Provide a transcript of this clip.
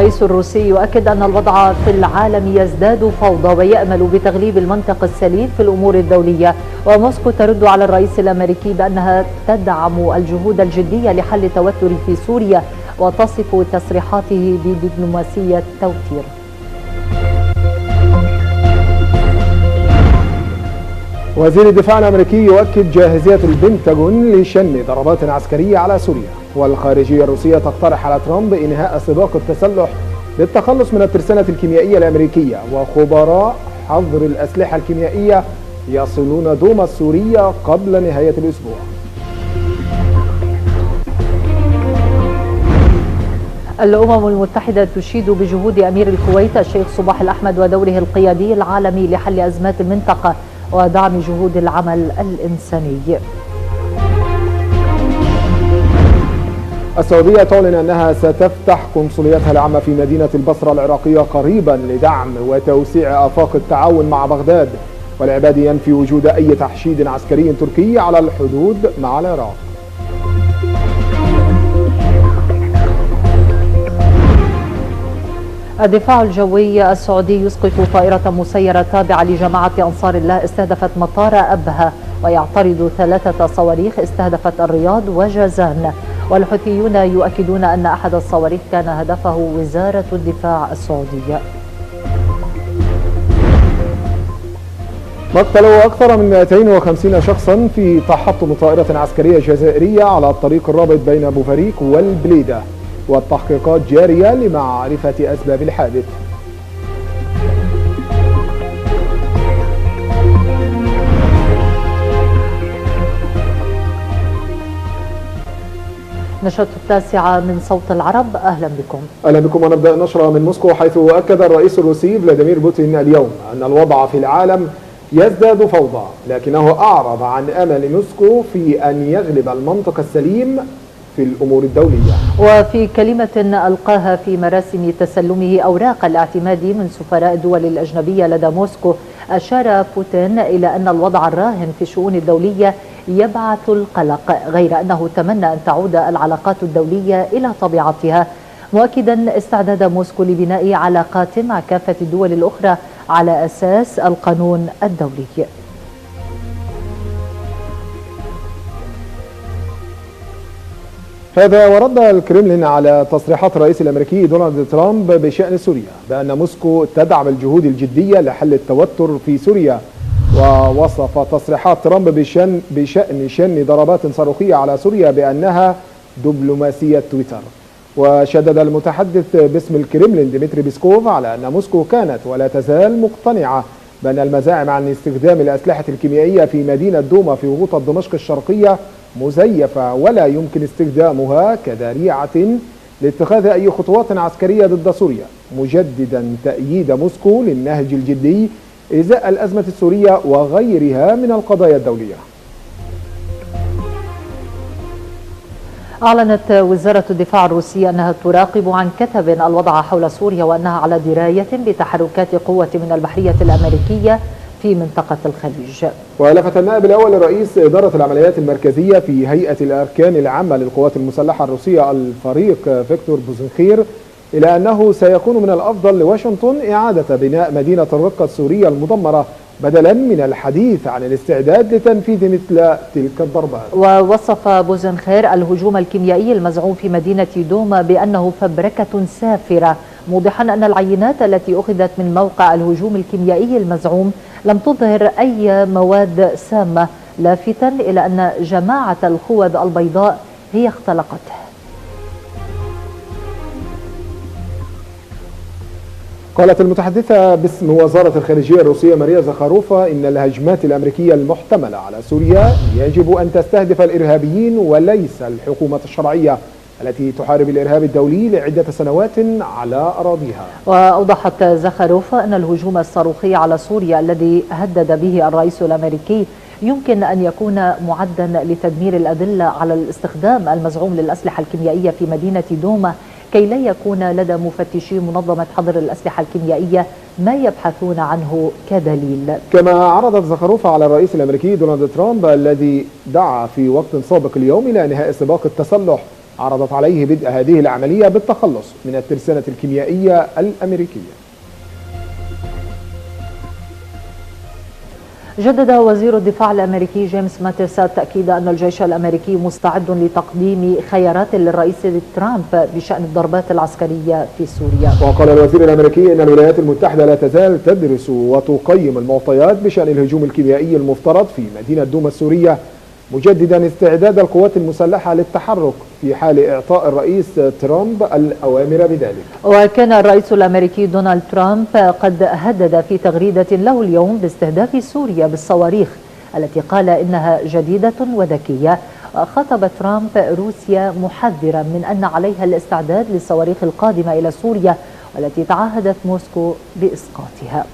الرئيس الروسي يؤكد أن الوضع في العالم يزداد فوضى ويأمل بتغليب المنطق السليم في الأمور الدولية. وموسكو ترد على الرئيس الأمريكي بأنها تدعم الجهود الجدية لحل التوتر في سوريا وتصف تصريحاته بدبلوماسية توتير. وزير الدفاع الأمريكي يؤكد جاهزية البنتاغون لشن ضربات عسكرية على سوريا. والخارجية الروسية تقترح على ترامب إنهاء سباق التسلح للتخلص من الترسانة الكيميائية الأمريكية. وخبراء حظر الأسلحة الكيميائية يصلون دوما السورية قبل نهاية الأسبوع. الأمم المتحدة تشيد بجهود أمير الكويت الشيخ صباح الأحمد ودوره القيادي العالمي لحل أزمات المنطقة ودعم جهود العمل الإنساني. السعودية تعلن أنها ستفتح قنصليتها العامة في مدينة البصرة العراقية قريبا لدعم وتوسيع آفاق التعاون مع بغداد. والعبادي ينفي وجود أي تحشيد عسكري تركي على الحدود مع العراق. الدفاع الجوي السعودي يسقط طائرة مسيرة تابعة لجماعة أنصار الله استهدفت مطار أبها ويعترض 3 صواريخ استهدفت الرياض وجازان. والحوثيون يؤكدون أن أحد الصواريخ كان هدفه وزارة الدفاع السعودية. مقتلوا أكثر من 250 شخصا في تحطم طائرة عسكرية جزائرية على الطريق الرابط بين بوفريك والبليدة. والتحقيقات جارية لمعرفة أسباب الحادث. نشرة 9 من صوت العرب. أهلا بكم. أهلا بكم ونبدأ النشرة من موسكو، حيث أكد الرئيس الروسي فلاديمير بوتين اليوم أن الوضع في العالم يزداد فوضى، لكنه أعرب عن أمل موسكو في أن يغلب المنطق السليم في الأمور الدولية. وفي كلمة ألقاها في مراسم تسلمه أوراق الاعتماد من سفراء الدول الأجنبية لدى موسكو، أشار بوتين إلى أن الوضع الراهن في الشؤون الدولية يبعث القلق، غير أنه تمنى أن تعود العلاقات الدولية إلى طبيعتها، مؤكدا استعداد موسكو لبناء علاقات مع كافة الدول الأخرى على أساس القانون الدولي. هذا ورد الكرملين على تصريحات الرئيس الأمريكي دونالد ترامب بشأن سوريا بأن موسكو تدعم الجهود الجدية لحل التوتر في سوريا. ووصف تصريحات ترامب بشأن شن ضربات صاروخية على سوريا بأنها دبلوماسية تويتر. وشدد المتحدث باسم الكرملين ديمتري بيسكوف على أن موسكو كانت ولا تزال مقتنعة بأن المزاعم عن استخدام الأسلحة الكيميائية في مدينة دوما في وسط دمشق الشرقية مزيفة ولا يمكن استخدامها كذريعة لاتخاذ أي خطوات عسكرية ضد سوريا، مجددا تأييد موسكو للنهج الجدي إزاء الأزمة السورية وغيرها من القضايا الدولية. أعلنت وزارة الدفاع الروسية أنها تراقب عن كثب الوضع حول سوريا وأنها على دراية بتحركات قوة من البحرية الأمريكية في منطقة الخليج. ولفت النائب الأول لرئيس إدارة العمليات المركزية في هيئة الأركان العامة للقوات المسلحة الروسية الفريق فيكتور بوزنخير إلى أنه سيكون من الأفضل لواشنطن إعادة بناء مدينة الرقة السورية المدمرة بدلا من الحديث عن الاستعداد لتنفيذ مثل تلك الضربات. ووصف بوزنخير الهجوم الكيميائي المزعوم في مدينة دوما بأنه فبركة سافرة، موضحا أن العينات التي أخذت من موقع الهجوم الكيميائي المزعوم لم تظهر أي مواد سامة، لافتا إلى أن جماعة الخوذ البيضاء هي اختلقته. قالت المتحدثة باسم وزارة الخارجية الروسية ماريا زخاروفا إن الهجمات الأمريكية المحتملة على سوريا يجب أن تستهدف الإرهابيين وليس الحكومة الشرعية التي تحارب الإرهاب الدولي لعدة سنوات على أراضيها. وأوضحت زخاروفا أن الهجوم الصاروخي على سوريا الذي هدد به الرئيس الأمريكي يمكن أن يكون معدا لتدمير الأدلة على الاستخدام المزعوم للأسلحة الكيميائية في مدينة دوما، كي لا يكون لدى مفتشي منظمة حظر الأسلحة الكيميائية ما يبحثون عنه كدليل. كما عرضت زخاروفا على الرئيس الأمريكي دونالد ترامب الذي دعا في وقت سابق اليوم إلى إنهاء سباق التسلح عرضت عليه بدء هذه العملية بالتخلص من الترسانة الكيميائية الأمريكية. جدد وزير الدفاع الأمريكي جيمس ماتيس التأكيد أن الجيش الأمريكي مستعد لتقديم خيارات للرئيس ترامب بشأن الضربات العسكرية في سوريا. وقال الوزير الأمريكي أن الولايات المتحدة لا تزال تدرس وتقيم المعطيات بشأن الهجوم الكيميائي المفترض في مدينة دوما السورية، مجددا استعداد القوات المسلحة للتحرك في حال إعطاء الرئيس ترامب الأوامر بذلك. وكان الرئيس الأمريكي دونالد ترامب قد هدد في تغريدة له اليوم باستهداف سوريا بالصواريخ التي قال إنها جديدة وذكية. خاطب ترامب روسيا محذرا من أن عليها الاستعداد للصواريخ القادمة إلى سوريا والتي تعهدت موسكو بإسقاطها.